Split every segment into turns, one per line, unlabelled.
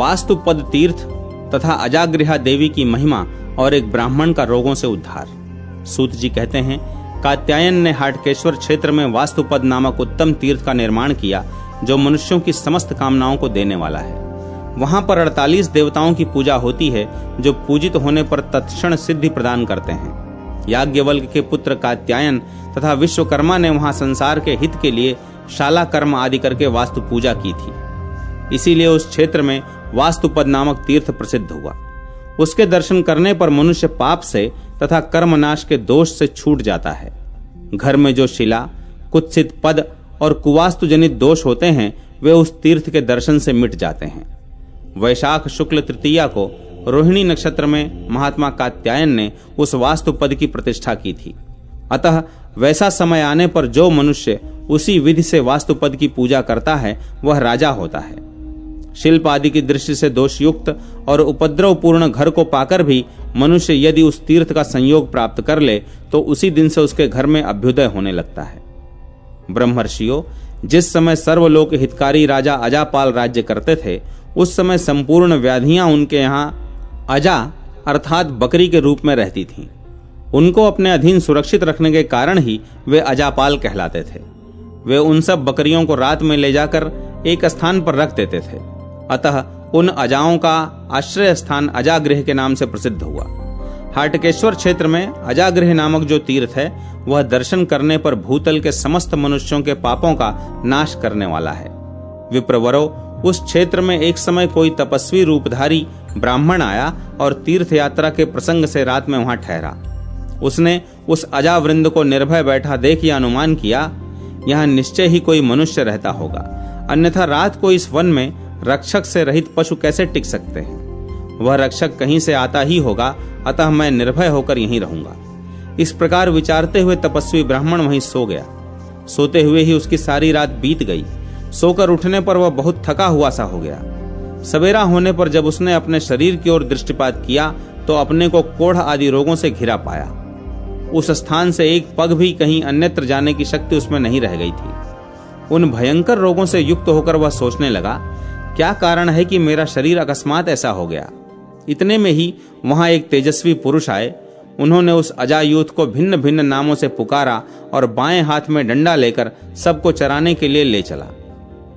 वास्तुपद तीर्थ तथा अजागृहा देवी की महिमा और एक ब्राह्मण का रोगों से उद्धार। सूत जी कहते हैं, कात्यायन ने हाटकेश्वर क्षेत्र में वास्तुपद नामक उत्तम तीर्थ का निर्माण किया, जो मनुष्यों की समस्त कामनाओं को देने वाला है। वहां पर 48 देवताओं की पूजा होती है, जो पूजित होने पर तत्क्षण सिद्धि प्रदान करते हैं। याज्ञवल्क्य के पुत्र कात्यायन तथा विश्वकर्मा ने वहां संसार के हित के लिए शाला कर्म आदि करके वास्तु पूजा की थी। इसीलिए उस क्षेत्र में वास्तुपद नामक तीर्थ प्रसिद्ध हुआ। उसके दर्शन करने पर मनुष्य पाप से तथा कर्मनाश के दोष से छूट जाता है। घर में जो शिला, कुत्सित पद और कुवास्तु जनित दोष होते हैं, वे उस तीर्थ के दर्शन से मिट जाते हैं। वैशाख शुक्ल तृतीया को रोहिणी नक्षत्र में महात्मा कात्यायन ने उस वास्तुपद की प्रतिष्ठा की थी। अतः वैसा समय आने पर जो मनुष्य उसी विधि से वास्तुपद की पूजा करता है, वह राजा होता है। शिल्प आदि की दृष्टि से दोषयुक्त और उपद्रवपूर्ण घर को पाकर भी मनुष्य यदि उस तीर्थ का संयोग प्राप्त कर ले, तो उसी दिन से उसके घर में अभ्युदय होने लगता है। ब्रह्मर्षियों, जिस समय सर्वलोक हितकारी राजा अजापाल राज्य करते थे, उस समय संपूर्ण व्याधियां उनके यहाँ अजा अर्थात बकरी के रूप में रहती थीं। उनको अपने अधीन सुरक्षित रखने के कारण ही वे अजापाल कहलाते थे। वे उन सब बकरियों को रात में ले जाकर एक स्थान पर रख देते थे। अतः उन अजाओं का आश्रय स्थान अजागृह के नाम से प्रसिद्ध हुआ। हाटकेश्वर क्षेत्र में अजागृह नामक जो तीर्थ है, वह दर्शन करने पर भूतल के समस्त मनुष्यों के पापों का नाश करने वाला है। विप्रवरो, उस क्षेत्र में एक समय कोई तपस्वी रूपधारी ब्राह्मण आया और तीर्थ यात्रा के प्रसंग से रात में वहां ठहरा। उसने उस अजावृंद को निर्भय बैठा देख यह अनुमान किया, यहाँ निश्चय ही कोई मनुष्य रहता होगा, अन्यथा रात को इस वन में रक्षक से रहित पशु कैसे टिक सकते हैं। वह रक्षक कहीं से आता ही होगा, अतः मैं निर्भय होकर यहीं रहूंगा। इस प्रकार विचारते हुए तपस्वी ब्राह्मण वहीं सो गया। सोते हुए ही उसकी सारी रात बीत गई। सोकर उठने पर वह बहुत थका हुआ सा हो गया। सवेरा होने पर जब उसने अपने शरीर की ओर दृष्टिपात किया, तो अपने को कोढ़ आदि रोगों से घिरा पाया। उस स्थान से एक पग भी कहीं अन्यत्र जाने की शक्ति उसमें नहीं रह गई थी। उन भयंकर रोगों से युक्त होकर वह सोचने लगा, क्या कारण है कि मेरा शरीर अकस्मात ऐसा हो गया। इतने में ही वहां एक तेजस्वी पुरुष आए। उन्होंने उस अजायूथ को भिन्न भिन्न नामों से पुकारा और बाएं हाथ में डंडा लेकर सबको चराने के लिए ले चला।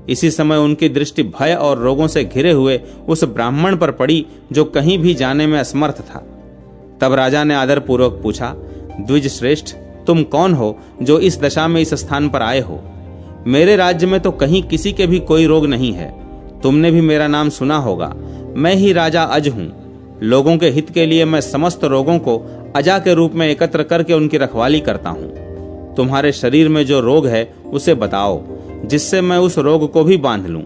इसी समय उनकी दृष्टि भय और रोगों से घिरे हुए उस ब्राह्मण पर पड़ी, जो कहीं भी जाने में असमर्थ था। तब राजा ने आदर पूर्वक पूछा, द्विज श्रेष्ठ, तुम कौन हो जो इस दशा में इस स्थान पर आए हो? मेरे राज्य में तो कहीं किसी के भी कोई रोग नहीं है। तुमने भी मेरा नाम सुना होगा। मैं ही राजा अज हूं। लोगों के हित के लिए मैं समस्त रोगों को अजा के रूप में एकत्र करके उनकी रखवाली करता हूं। तुम्हारे शरीर में जो रोग है उसे बताओ, जिससे मैं उस रोग को भी बांध लूं।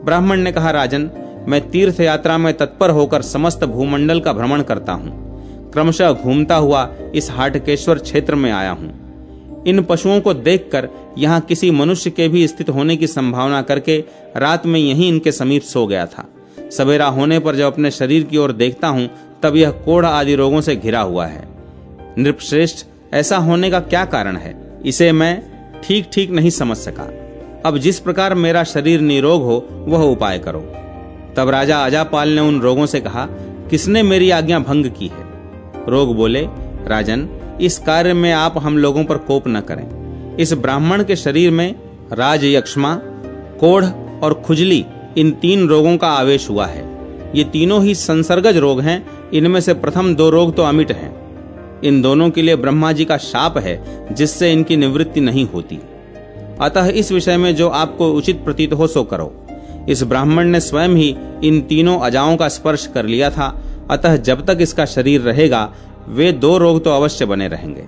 ब्राह्मण ने कहा, राजन, मैं तीर्थ यात्रा में तत्पर होकर समस्त भूमंडल का भ्रमण करता हूं। क्रमशः घूमता हुआ इस हाटकेश्वर क्षेत्र में आया हूं। इन पशुओं को देखकर यहाँ किसी मनुष्य के भी स्थित होने की संभावना करके रात में यहीं इनके समीप सो गया था। सवेरा होने पर जब अपने शरीर की ओर देखता हूं, तब यह कोढ़ आदि रोगों से घिरा हुआ है। नृपश्रेष्ठ, ऐसा होने का क्या कारण है? इसे मैं ठीक ठीक नहीं समझ सका। अब जिस प्रकार मेरा शरीर निरोग हो, वह उपाय करो। तब राजा अजापाल ने उन रोगों से कहा, किसने मेरी आज्ञा भंग की है? रोग बोले, राजन, इस कार्य में आप हम लोगों पर कोप न करें। इस ब्राह्मण के शरीर में राजयक्ष्मा, कोढ़ और खुजली, इन 3 रोगों का आवेश हुआ है। ये तीनों ही संसर्गज रोग हैं। इनमें से प्रथम 2 रोग तो अमिट हैं। इन दोनों के लिए ब्रह्मा जी का शाप है, जिससे इनकी निवृत्ति नहीं होती। अतः इस विषय में जो आपको उचित प्रतीत हो सो करो। इस ब्राह्मण ने स्वयं ही इन तीनों अजाओं का स्पर्श कर लिया था, अतः जब तक इसका शरीर रहेगा, वे 2 रोग तो अवश्य बने रहेंगे।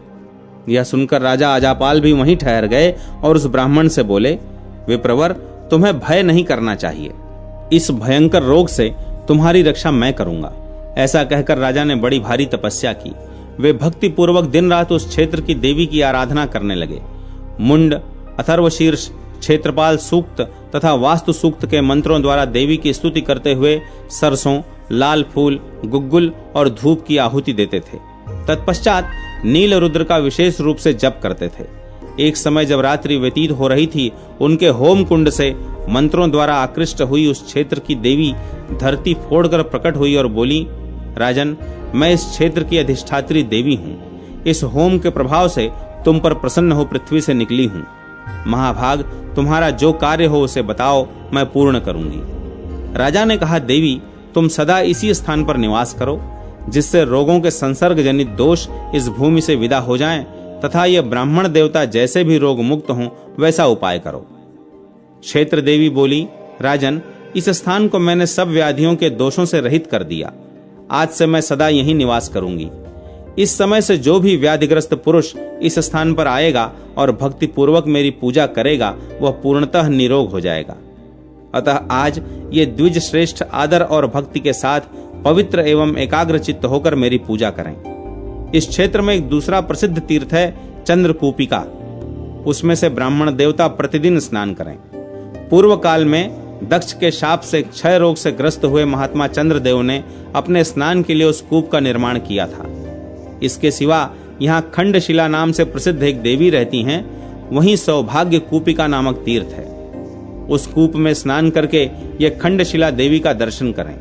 यह सुनकर राजा अजापाल भी वहीं ठहर गए और उस ब्राह्मण से बोले, विप्रवर, तुम्हें भय नहीं करना चाहिए। इस भयंकर रोग से तुम्हारी रक्षा मैं करूंगा। ऐसा कहकर राजा ने बड़ी भारी तपस्या की। वे भक्ति पूर्वक दिन रात उस क्षेत्र की देवी की आराधना करने लगे। मुंड, अथर्वशीर्ष, क्षेत्रपाल सूक्त तथा वास्तु सूक्त के मंत्रों द्वारा देवी की स्तुति करते हुए सरसों, लाल फूल, गुग्गुल और धूप की आहुति देते थे। तत्पश्चात नील रुद्र का विशेष रूप से जप करते थे। एक समय जब रात्रि व्यतीत हो रही थी, उनके होम कुंड से मंत्रों द्वारा आकृष्ट हुई उस क्षेत्र की देवी धरती फोड़कर प्रकट हुई और बोली, राजन, मैं इस क्षेत्र की अधिष्ठात्री देवी हूँ। इस होम के प्रभाव से तुम पर प्रसन्न हो पृथ्वी से निकली हूँ। महाभाग, तुम्हारा जो कार्य हो उसे बताओ, मैं पूर्ण करूंगी। राजा ने कहा, देवी, तुम सदा इसी स्थान पर निवास करो, जिससे रोगों के संसर्ग जनित दोष इस भूमि से विदा हो जाएं, तथा ये ब्राह्मण देवता जैसे भी रोग मुक्त हों वैसा उपाय करो। क्षेत्र देवी बोली, राजन, इस स्थान को मैंने सब व्याधियों के दोषों से रहित कर दिया। आज से मैं सदा यहीं निवास करूंगी। इस समय से जो भी व्याधिग्रस्त पुरुष इस स्थान पर आएगा और भक्ति पूर्वक मेरी पूजा करेगा, वह पूर्णतः निरोग हो जाएगा। अतः आज ये द्विज श्रेष्ठ आदर और भक्ति के साथ पवित्र एवं एकाग्र चित्त होकर मेरी पूजा करें। इस क्षेत्र में एक दूसरा प्रसिद्ध तीर्थ है चंद्रकूपिका। उसमें से ब्राह्मण देवता प्रतिदिन स्नान करें। पूर्व काल में दक्ष के शाप से क्षय रोग से ग्रस्त हुए महात्मा चंद्रदेव ने अपने स्नान के लिए उस कूप का निर्माण किया था। इसके सिवा यहाँ खंडशिला नाम से प्रसिद्ध एक देवी रहती हैं। वहीं सौभाग्य कूपिका नामक तीर्थ है। उस कूप में स्नान करके ये खंडशिला देवी का दर्शन करें।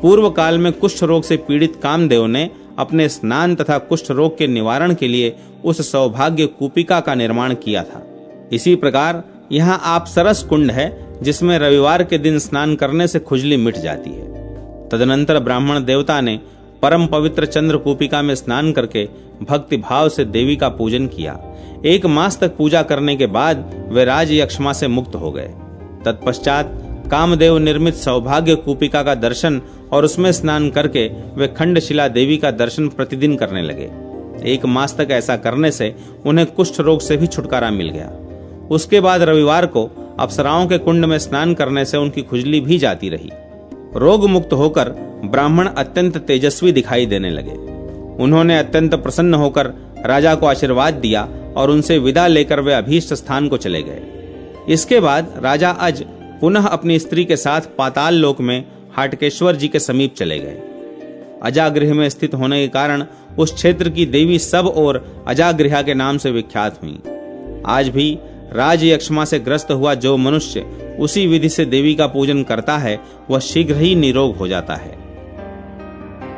पूर्व काल में कुष्ठ रोग से पीड़ित कामदेव ने अपने स्नान तथा कुष्ठ रोग के निवारण के लिए उस सौभाग्य कूपिका का निर्माण किया था। इसी प्रकार यहाँ आप सरस कुंड है, जिसमें रविवार के दिन स्नान करने से खुजली मिट जाती है। तदनंतर ब्राह्मण देवता ने परम पवित्र चंद्रकूपिका में स्नान करके भक्ति भाव से देवी का पूजन किया। 1 मास तक पूजा करने के बाद वे राज यक्ष्मा से मुक्त हो गए। तत्पश्चात कामदेव निर्मित सौभाग्य कूपिका का दर्शन और उसमें स्नान करके वे खंडशिला देवी का दर्शन प्रतिदिन करने लगे। 1 मास तक ऐसा करने से उन्हें कुष्ठ रोग से भी छुटकारा मिल गया। उसके बाद रविवार को अप्सराओं के कुंड में स्नान करने से उनकी खुजली भी जाती रही। रोग मुक्त होकर ब्राह्मण अत्यंत तेजस्वी दिखाई देने लगे। उन्होंने अत्यंत प्रसन्न होकर राजा को आशीर्वाद दिया और उनसे विदा लेकर वे अभीष्ट स्थान को चले गए। इसके बाद राजा अज पुनः अपनी स्त्री के साथ पाताल लोक में हाटकेश्वर जी के समीप चले गए। अजागृह में स्थित होने के कारण उस क्षेत्र की देवी सब और अजागृहा के नाम से विख्यात हुई। आज भी राज यक्ष्मा से ग्रस्त हुआ जो मनुष्य उसी विधि से देवी का पूजन करता है, वह शीघ्र ही निरोग हो जाता है।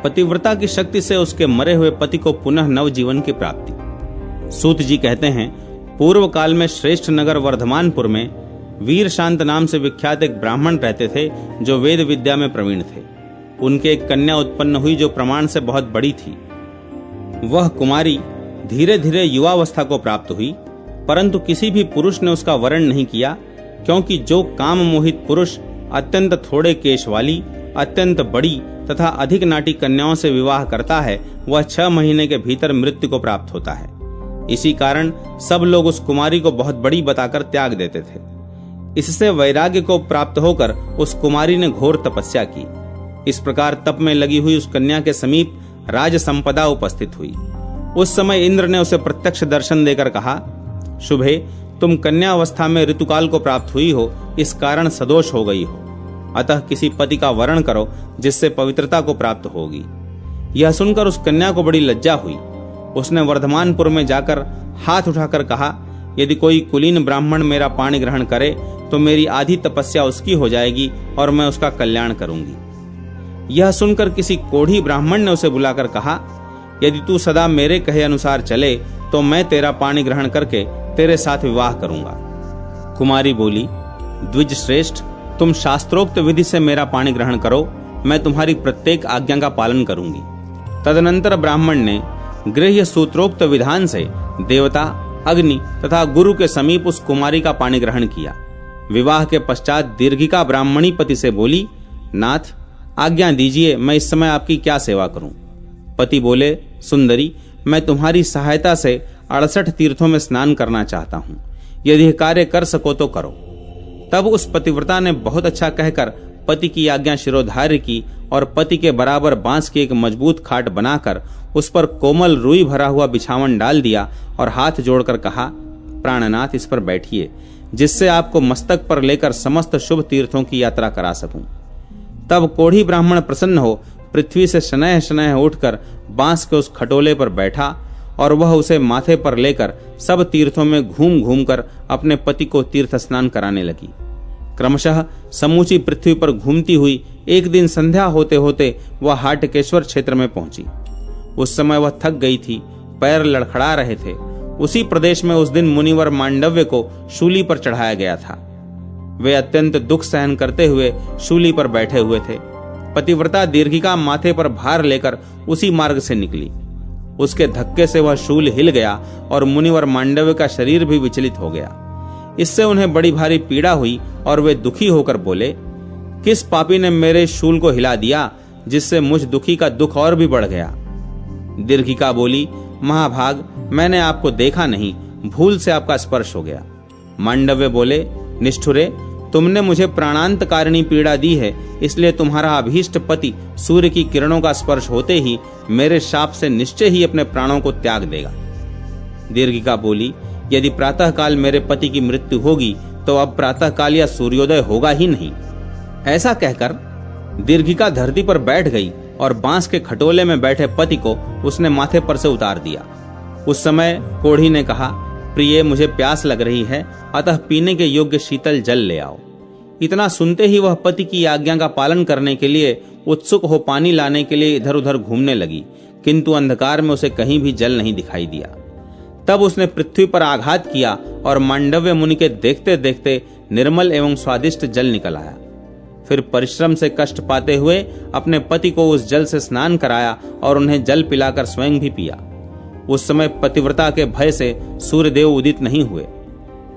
पतिव्रता की शक्ति से उसके मरे हुए पति को पुनः नव जीवन की प्राप्ति। सूत जी कहते हैं, पूर्व काल में श्रेष्ठ नगर वर्धमानपुर में वीर शांत नाम से विख्यात एक ब्राह्मण रहते थे, जो वेद विद्या में प्रवीण थे। उनके एक कन्या उत्पन्न हुई जो प्रमाण से बहुत बड़ी थी। वह कुमारी धीरे धीरे युवावस्था को प्राप्त हुई, परंतु किसी भी पुरुष ने उसका वरण नहीं किया, क्योंकि जो काम मोहित पुरुष अत्यंत थोड़े केश वाली, अत्यंत बड़ी तथा अधिक नाटी कन्याओं से विवाह करता है, वह 6 महीने के भीतर मृत्यु को प्राप्त होता है। इसी कारण सब लोग उस कुमारी को बहुत बड़ी बताकर त्याग देते थे। इससे वैराग्य को प्राप्त होकर उस कुमारी ने घोर तपस्या की। इस प्रकार तप में लगी हुई उस कन्या के समीप राज संपदा उपस्थित हुई। उस समय इंद्र ने उसे प्रत्यक्ष दर्शन देकर कहा, शुभे, तुम कन्यावस्था में ऋतुकाल को प्राप्त हुई हो, इस कारण सदोष हो गई हो। अतः किसी पति का वरण करो, जिससे पवित्रता को प्राप्त होगी। यह सुनकर उस कन्या को बड़ी लज्जा हुई। उसने वर्धमानपुर में जाकर हाथ उठाकर कहा, यदि कोई कुलीन ब्राह्मण मेरा पाणी ग्रहण करे तो मेरी आधी तपस्या उसकी हो जाएगी और मैं उसका कल्याण करूंगी। यह सुनकर किसी कोढ़ी ब्राह्मण ने उसे बुलाकर कहा, यदि तू सदा मेरे कहे अनुसार चले तो मैं तेरा पाणी ग्रहण करके तेरे साथ विवाह करूंगा। कुमारी बोली, द्विज श्रेष्ठ, तुम शास्त्रोक्त विधि से मेरा पाणी ग्रहण करो, मैं तुम्हारी प्रत्येक आज्ञा का पालन करूंगी। तदनंतर ब्राह्मण ने गृह्य सूत्रोक्त विधान से देवता, अग्नि तथा गुरु के समीप उस कुमारी का पाणी ग्रहण किया। विवाह के पश्चात दीर्घिका ब्राह्मणी पति से बोली, नाथ, आज्ञा दीजिए, मैं इस समय आपकी क्या सेवा करूं। पति बोले, सुंदरी, मैं तुम्हारी सहायता से 68 तीर्थों में स्नान करना चाहता हूं। यदि कार्य कर सको तो करो। तब उस पतिव्रता ने बहुत अच्छा कहकर पति की आज्ञा शिरोधार्य की और पति के बराबर बांस की एक मजबूत खाट बनाकर उस पर कोमल रुई भरा हुआ बिछावन डाल दिया और हाथ जोड़कर कहा, प्राणनाथ, इस पर बैठिए, जिससे आपको मस्तक पर लेकर समस्त शुभ तीर्थों की यात्रा करा सकूं। तब कोढ़ी ब्राह्मण प्रसन्न हो पृथ्वी से शनैः शनैः उठकर बांस के उस खटोले पर बैठा और वह उसे माथे पर लेकर सब तीर्थों में घूम घूम कर अपने पति को तीर्थ स्नान कराने लगी। क्रमशः समूची पृथ्वी पर घूमती हुई एक दिन संध्या होते होते वह हाटकेश्वर क्षेत्र में पहुंची। उस समय वह थक गई थी, पैर लड़खड़ा रहे थे। उसी प्रदेश में उस दिन मुनिवर मांडव्य को शूली पर चढ़ाया गया था। वे अत्यंत दुख सहन करते हुए शूली पर बैठे हुए थे। पतिव्रता दीर्घिका माथे पर भार लेकर उसी मार्ग से निकली। उसके धक्के से वह शूल हिल गया और मुनिवर मांडव्य का शरीर भी विचलित हो गया। इससे उन्हें बड़ी भारी पीड़ा हुई और वे दुखी होकर बोले, किस पापी ने मेरे शूल को हिला दिया, जिससे मुझ दुखी का दुख और भी बढ़ गया। दीर्घिका बोली, महाभाग, मैंने आपको देखा नहीं, भूल से आपका स्पर्श हो गया। मांडव्य बोले, निष्ठुरे, तुमने मुझे प्राणांतकारिणी पीड़ा दी है, इसलिए तुम्हारा अभीष्ट पति सूर्य की किरणों का स्पर्श होते ही मेरे शाप से निश्चय ही अपने प्राणों को त्याग देगा। दीर्घिका बोली, यदि प्रातःकाल मेरे पति की मृत्यु होगी तो अब प्रातःकाल या सूर्योदय होगा ही नहीं। ऐसा कहकर दीर्घिका धरती पर बैठ गई और बांस के खटोले में बैठे पति को उसने माथे पर से उतार दिया। उस समय कोढ़ी ने कहा, प्रिय, मुझे प्यास लग रही है, अतः पीने के योग्य शीतल जल ले आओ। इतना सुनते ही वह पति की आज्ञा का पालन करने के लिए उत्सुक हो पानी लाने के लिए इधर उधर घूमने लगी, किंतु अंधकार में उसे कहीं भी जल नहीं दिखाई दिया। तब उसने पृथ्वी पर आघात किया और मांडव्य मुनि के देखते देखते निर्मल एवं स्वादिष्ट जल निकल आया। फिर परिश्रम से कष्ट पाते हुए अपने पति को उस जल से स्नान कराया और उन्हें जल पिलाकर स्वयं भी पिया। उस समय पतिव्रता के भय से सूर्यदेव उदित नहीं हुए।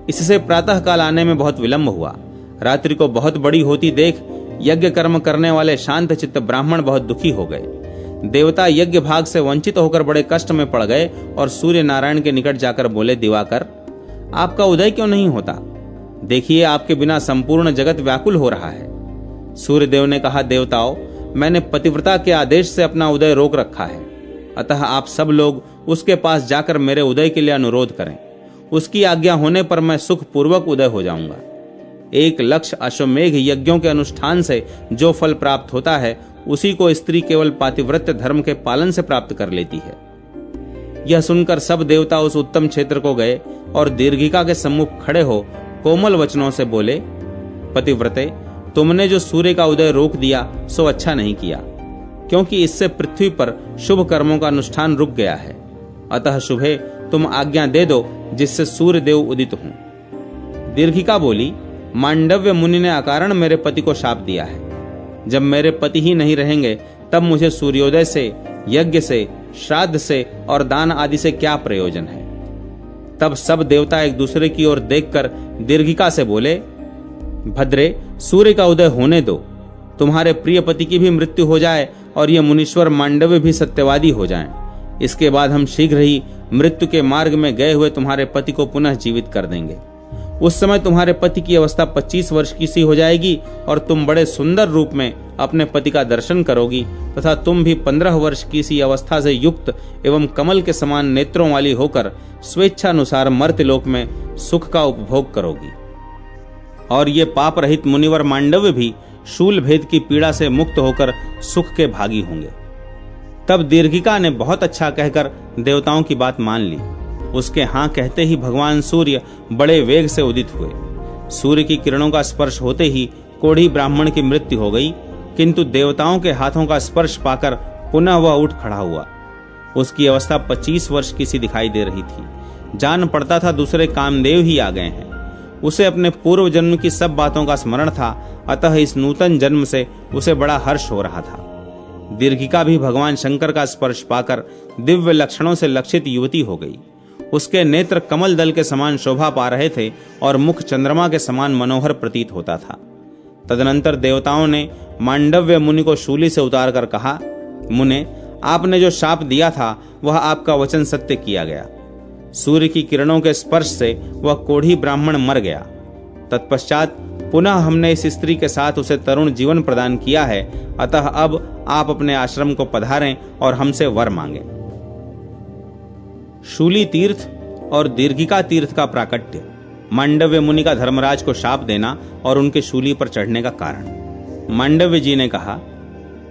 इससे प्रातः काल आने में बहुत विलंब हुआ। रात्रि को बहुत बड़ी होती देख यज्ञ कर्म करने वाले शांत चित्त ब्राह्मण बहुत दुखी हो गए। देवता यज्ञ भाग से वंचित होकर बड़े कष्ट में पड़ गए और सूर्य नारायण के निकट जाकर बोले, दिवाकर, आपका उदय क्यों नहीं होता? देखिए, आपके बिना संपूर्ण जगत व्याकुल हो रहा है। सूर्यदेव ने कहा, देवताओं, मैंने पतिव्रता के आदेश से अपना उदय रोक रखा है, अतः आप सब लोग उसके पास जाकर मेरे उदय के लिए अनुरोध करें। उसकी आज्ञा होने पर मैं सुख पूर्वक उदय हो जाऊंगा। 1,00,000 अश्वमेघ यज्ञों के अनुष्ठान से जो फल प्राप्त होता है, उसी को स्त्री केवल पातिव्रत्य धर्म के पालन से प्राप्त कर लेती है। यह सुनकर सब देवता उस उत्तम क्षेत्र को गए और दीर्घिका के सम्मुख खड़े हो कोमल वचनों से बोले, पतिव्रते, तुमने जो सूर्य का उदय रोक दिया सो अच्छा नहीं किया, क्योंकि इससे पृथ्वी पर शुभ कर्मों का अनुष्ठान रुक गया है। अतः शुभे तुम आज्ञा दे दो, जिससे सूर्य देव उदित हों। दीर्घिका बोली, मांडव्य मुनि ने अकारण मेरे पति को शाप दिया है। जब मेरे पति ही नहीं रहेंगे तब मुझे सूर्योदय से, यज्ञ से, श्राद्ध से और दान आदि से क्या प्रयोजन है। तब सब देवता एक दूसरे की ओर देखकर दीर्घिका से बोले, भद्रे, सूर्य का उदय होने दो, तुम्हारे प्रिय पति की भी मृत्यु हो जाए और ये मुनीश्वर मांडव्य भी सत्यवादी हो जाएं। इसके बाद हम शीघ्र ही मृत्यु के मार्ग में गए हुए तुम्हारे पति को पुनः जीवित कर देंगे। उस समय तुम्हारे पति की अवस्था 25 वर्ष की सी हो जाएगी और तुम बड़े सुंदर रूप में अपने पति का दर्शन करोगी तथा तुम भी 15 वर्ष की सी अवस्था से युक्त एवं कमल के समान नेत्रों वाली होकर स्वेच्छानुसार मर्त्यलोक में सुख का उपभोग करोगी। और ये पाप रहित मुनिवर मांडव्य भी शूल भेद की पीड़ा से मुक्त होकर सुख के भागी होंगे। तब दीर्घिका ने बहुत अच्छा कहकर देवताओं की बात मान ली। उसके हाँ कहते ही भगवान सूर्य बड़े वेग से उदित हुए। सूर्य की किरणों का स्पर्श होते ही कोढ़ी ब्राह्मण की मृत्यु हो गई, किंतु देवताओं के हाथों का स्पर्श पाकर पुनः वह उठ खड़ा हुआ। उसकी अवस्था 25 वर्ष की सी दिखाई दे रही थी। जान पड़ता था दूसरे कामदेव ही आ गए हैं। उसे अपने पूर्व जन्म की सब बातों का स्मरण था, अतः इस नूतन जन्म से उसे बड़ा हर्ष हो रहा था। दीर्घिका भी भगवान शंकर का स्पर्श पाकर दिव्य लक्षणों से लक्षित युवती हो गई। उसके नेत्र कमल दल के समान शोभा पा रहे थे और मुख चंद्रमा के समान मनोहर प्रतीत होता था। तदनंतर देवताओं ने मांडव्य मुनि को शूली से उतार कर कहा, मुने, आपने जो शाप दिया था वह आपका वचन सत्य किया गया। सूर्य की किरणों के स्पर्श से वह कोढ़ी ब्राह्मण मर गया। तत्पश्चात पुनः हमने इस स्त्री के साथ उसे तरुण जीवन प्रदान किया है, अतः अब आप अपने आश्रम को पधारें और हमसे वर मांगे। शूली तीर्थ और दीर्घिका तीर्थ का प्राकट्य, मांडव्य मुनि का धर्मराज को शाप देना और उनके शूली पर चढ़ने का कारण। मांडव्य जी ने कहा,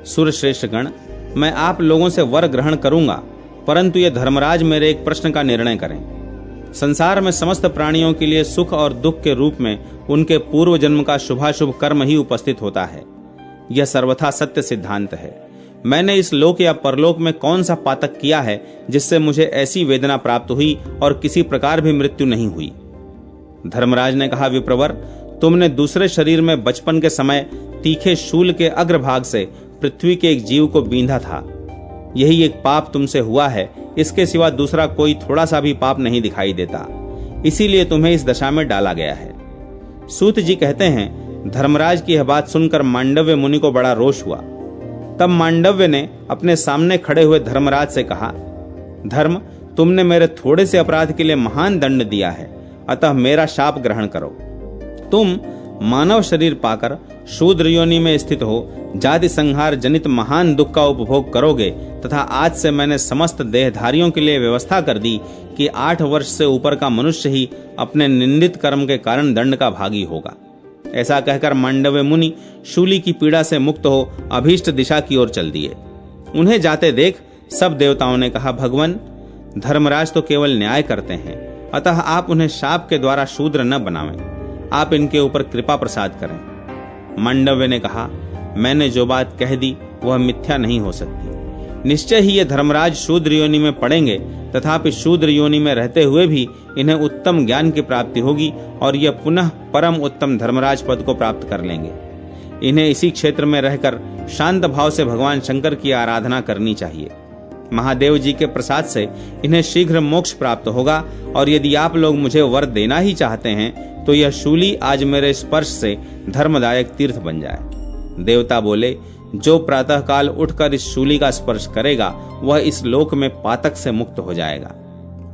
सुरश्रेष्ठ गण, मैं आप लोगों से वर ग्रहण करूंगा, परंतु ये धर्मराज मेरे एक प्रश्न का निर्णय करें। संसार में समस्त प्राणियों के लिए सुख और दुख के रूप में उनके पूर्व जन्म का शुभाशुभ कर्म ही उपस्थित होता है। यह सर्वथा सत्य सिद्धांत है। मैंने इस लोक या परलोक में कौन सा पातक किया है जिससे मुझे ऐसी वेदना प्राप्त हुई और किसी प्रकार भी मृत्यु नहीं हुई। धर्मराज ने कहा, विप्रवर, तुमने दूसरे शरीर में बचपन के समय तीखे शूल के अग्रभाग से पृथ्वी के एक जीव को बींधा था। यही एक पाप तुमसे हुआ है, इसके सिवा दूसरा कोई थोड़ा सा भी पाप नहीं दिखाई देता, इसीलिए तुम्हें इस दशा में डाला गया है। सूत जी कहते हैं, धर्मराज की यह बात सुनकर मांडव्य मुनि को बड़ा रोष हुआ। तब मांडव्य ने अपने सामने खड़े हुए धर्मराज से कहा, धर्म, तुमने मेरे थोड़े से अपराध के लिए महान दंड दिया है, अतः मेरा शाप ग्रहण करो। तुम मानव शरीर पाकर शूद्र योनि में स्थित हो जाति संहार जनित महान दुख का उपभोग करोगे, तथा आज से मैंने समस्त देहधारियों के लिए व्यवस्था कर दी कि 8 वर्ष से ऊपर का मनुष्य ही अपने निंदित कर्म के कारण दंड का भागी होगा। ऐसा कहकर मांडव्य मुनि शूली की पीड़ा से मुक्त हो अभीष्ट दिशा की ओर चल दिए। उन्हें जाते देख सब देवताओं ने कहा, भगवान, धर्मराज तो केवल न्याय करते हैं, अतः आप उन्हें शाप के द्वारा शूद्र न बनावें, आप इनके ऊपर कृपा प्रसाद करें। मांडव्य ने कहा, मैंने जो बात कह दी वह मिथ्या नहीं हो सकती। निश्चय ही ये धर्मराज शूद्र योनि में पड़ेंगे, तथापि शूद्र योनि में रहते हुए भी इन्हें उत्तम ज्ञान की प्राप्ति होगी और यह पुनः परम उत्तम धर्मराज पद को प्राप्त कर लेंगे। इन्हें इसी क्षेत्र में रहकर शांत भाव से भगवान शंकर की आराधना करनी चाहिए। महादेव जी के प्रसाद से इन्हें शीघ्र मोक्ष प्राप्त होगा, और यदि आप लोग मुझे वर देना ही चाहते हैं तो यह शूली आज मेरे स्पर्श से धर्मदायक तीर्थ बन जाए। देवता बोले, जो प्रातः काल उठकर इस शूली का स्पर्श करेगा वह इस लोक में पातक से मुक्त हो जाएगा।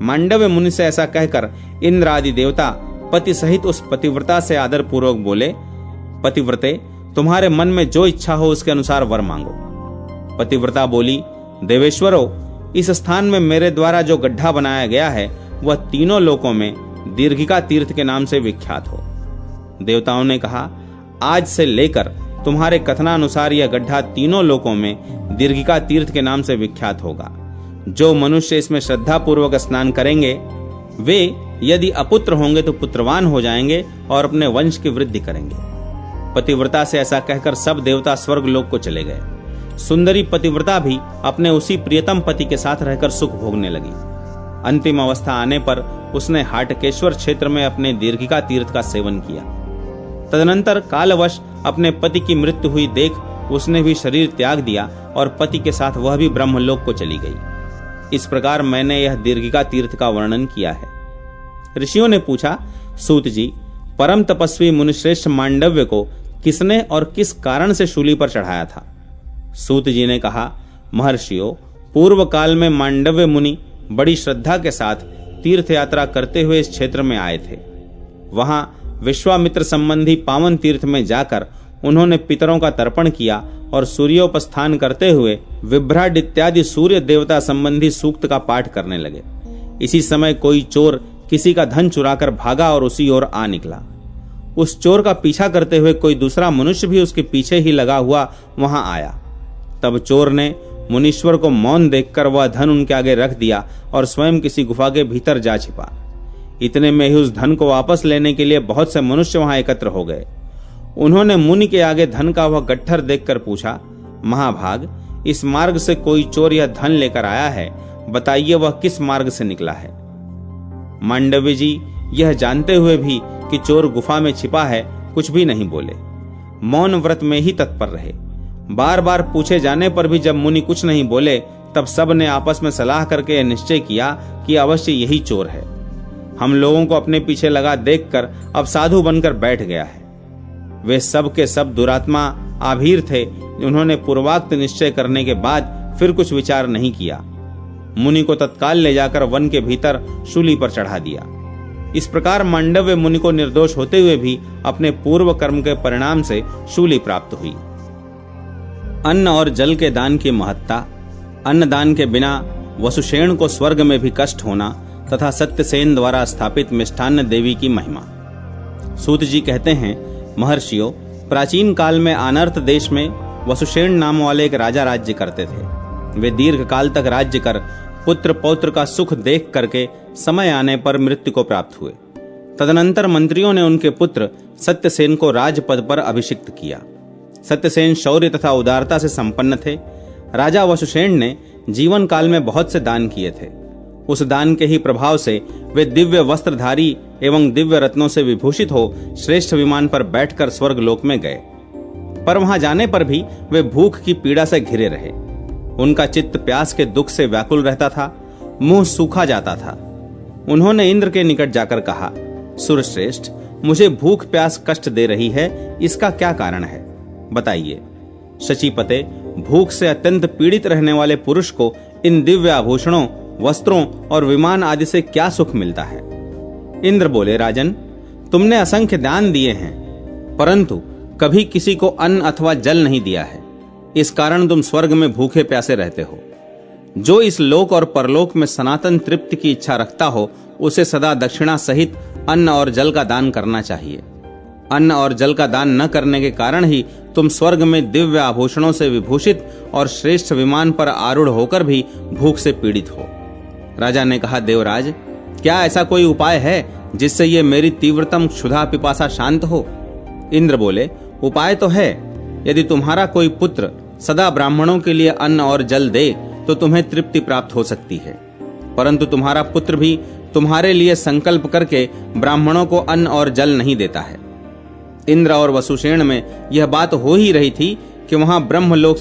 मांडव्य मुनि से ऐसा कहकर इंद्र आदि देवता पति सहित उस पतिव्रता से आदर पूर्वक बोले, पतिव्रते, तुम्हारे मन में जो इच्छा हो उसके अनुसार वर मांगो। पतिव्रता बोली, देवेश्वरो, इस स्थान में मेरे द्वारा जो गड्ढा बनाया गया है वह तीनों लोकों में दीर्घिका तीर्थ के नाम से विख्यात हो। देवताओं ने कहा, आज से लेकर तुम्हारे कथनानुसार यह गड्ढा तीनों लोकों में दीर्घिका तीर्थ के नाम से विख्यात होगा। जो मनुष्य इसमें श्रद्धा पूर्वक स्नान करेंगे वे यदि अपुत्र होंगे तो पुत्रवान हो जाएंगे और अपने वंश की वृद्धि करेंगे। पतिव्रता से ऐसा कहकर सब देवता स्वर्ग लोक को चले गए। सुंदरी पतिव्रता भी अपने उसी प्रियतम पति के साथ रहकर सुख भोगने लगी। अंतिम अवस्था आने पर उसने हाटकेश्वर क्षेत्र में अपने दीर्घिका तीर्थ का सेवन किया। तदनंतर कालवश अपने पति की मृत्यु हुई देख उसने भी शरीर त्याग दिया और पति के साथ वह भी ब्रह्मलोक को चली गई। इस प्रकार मैंने यह दीर्घिका तीर्थ का वर्णन किया है। ऋषियों ने पूछा, सूत जी, परम तपस्वी मुनिश्रेष्ठ मांडव्य को किसने और किस कारण से शूली पर चढ़ाया था? सूत जी ने कहा, महर्षियों, पूर्व काल में मांडव्य मुनि बड़ी श्रद्धा के साथ तीर्थ यात्रा करते हुए इस क्षेत्र में आए थे। वहां विश्वामित्र संबंधी पावन तीर्थ में जाकर उन्होंने पितरों का तर्पण किया और सूर्योपस्थान करते हुए विभ्राट इत्यादि सूर्य देवता संबंधी सूक्त का पाठ करने लगे। इसी समय कोई चोर किसी का धन चुराकर भागा और उसी ओर आ निकला। उस चोर का पीछा करते हुए कोई दूसरा मनुष्य भी उसके पीछे ही लगा हुआ वहां आया। तब चोर ने मुनीश्वर को मौन देखकर वह धन उनके आगे रख दिया और स्वयं किसी गुफा के भीतर जा छिपा। इतने में ही उस धन को वापस लेने के लिए बहुत से मनुष्य वहां एकत्र हो गए। उन्होंने मुनि के आगे धन का वह गट्ठर देखकर पूछा, महाभाग, इस मार्ग से कोई चोर यह धन लेकर आया है, बताइए वह किस मार्ग से निकला है? मांडव्य जी यह जानते हुए भी कि चोर गुफा में छिपा है कुछ भी नहीं बोले, मौन व्रत में ही तत्पर रहे। बार बार पूछे जाने पर भी जब मुनि कुछ नहीं बोले तब सब ने आपस में सलाह करके यह निश्चय किया कि अवश्य यही चोर है। हम लोगों को अपने पीछे लगा देखकर अब साधु बनकर बैठ गया है। वे सब के सब दुरात्मा आभीर थे। उन्होंने पूर्वाक्त निश्चय करने के बाद फिर कुछ विचार नहीं किया। मुनि को तत्काल ले जाकर वन के भीतर शूली पर चढ़ा दिया। इस प्रकार मांडव्य मुनि को निर्दोष होते हुए भी अपने पूर्व कर्म के परिणाम से शूली प्राप्त हुई। अन्न और जल के दान की महत्ता। अन्नदान के बिना वसुषेण को स्वर्ग में भी कष्ट होना तथा सत्यसेन द्वारा स्थापित मिष्ठान्न देवी की महिमा। सूत जी कहते हैं, महर्षियों, प्राचीन काल में अनर्थ देश में वसुषेण नाम वाले एक राजा राज्य करते थे। वे दीर्घ काल तक राज्य कर पुत्र पौत्र का सुख देख करके समय आने पर मृत्यु को प्राप्त हुए। तदनंतर मंत्रियों ने उनके पुत्र सत्यसेन को राजपद पर अभिषिक्त किया। सत्यसेन शौर्य तथा उदारता से संपन्न थे। राजा वसुसेन ने जीवन काल में बहुत से दान किए थे। उस दान के ही प्रभाव से वे दिव्य वस्त्रधारी एवं दिव्य रत्नों से विभूषित हो श्रेष्ठ विमान पर बैठकर स्वर्ग लोक में गए। पर वहां जाने पर भी वे भूख की पीड़ा से घिरे रहे। उनका चित्त प्यास के दुख से व्याकुल रहता था, मुंह सूखा जाता था। उन्होंने इंद्र के निकट जाकर कहा, सुरश्रेष्ठ, मुझे भूख प्यास कष्ट दे रही है, इसका क्या कारण है, बताइए। शचीपते, भूख से अत्यंत पीड़ित रहने वाले पुरुष को इन दिव्य आभूषणों, वस्त्रों और विमान आदि से क्या सुख मिलता है? इंद्र बोले, राजन, तुमने असंख्य दान दिए हैं, परंतु कभी किसी को अन्न अथवा जल नहीं दिया है। इस कारण तुम स्वर्ग में भूखे प्यासे रहते हो। जो इस लोक और परलोक में सनातन तृप्ति की इच्छा रखता हो, उसे सदा दक्षिणा सहित अन्न और जल का दान करना चाहिए। अन्न और जल का दान न करने के कारण ही तुम स्वर्ग में दिव्य आभूषणों से विभूषित और श्रेष्ठ विमान पर आरूढ़ होकर भी भूख से पीड़ित हो। राजा ने कहा, देवराज, क्या ऐसा कोई उपाय है जिससे ये मेरी तीव्रतम क्षुधा पिपासा शांत हो? इंद्र बोले, उपाय तो है। यदि तुम्हारा कोई पुत्र सदा ब्राह्मणों के लिए अन्न और जल दे तो तुम्हें तृप्ति प्राप्त हो सकती है, परंतु तुम्हारा पुत्र भी तुम्हारे लिए संकल्प करके ब्राह्मणों को अन्न और जल नहीं देता है। इंद्र और वसुसेन में यह बात हो ही रही थी कि वहां ब्रह्मलोक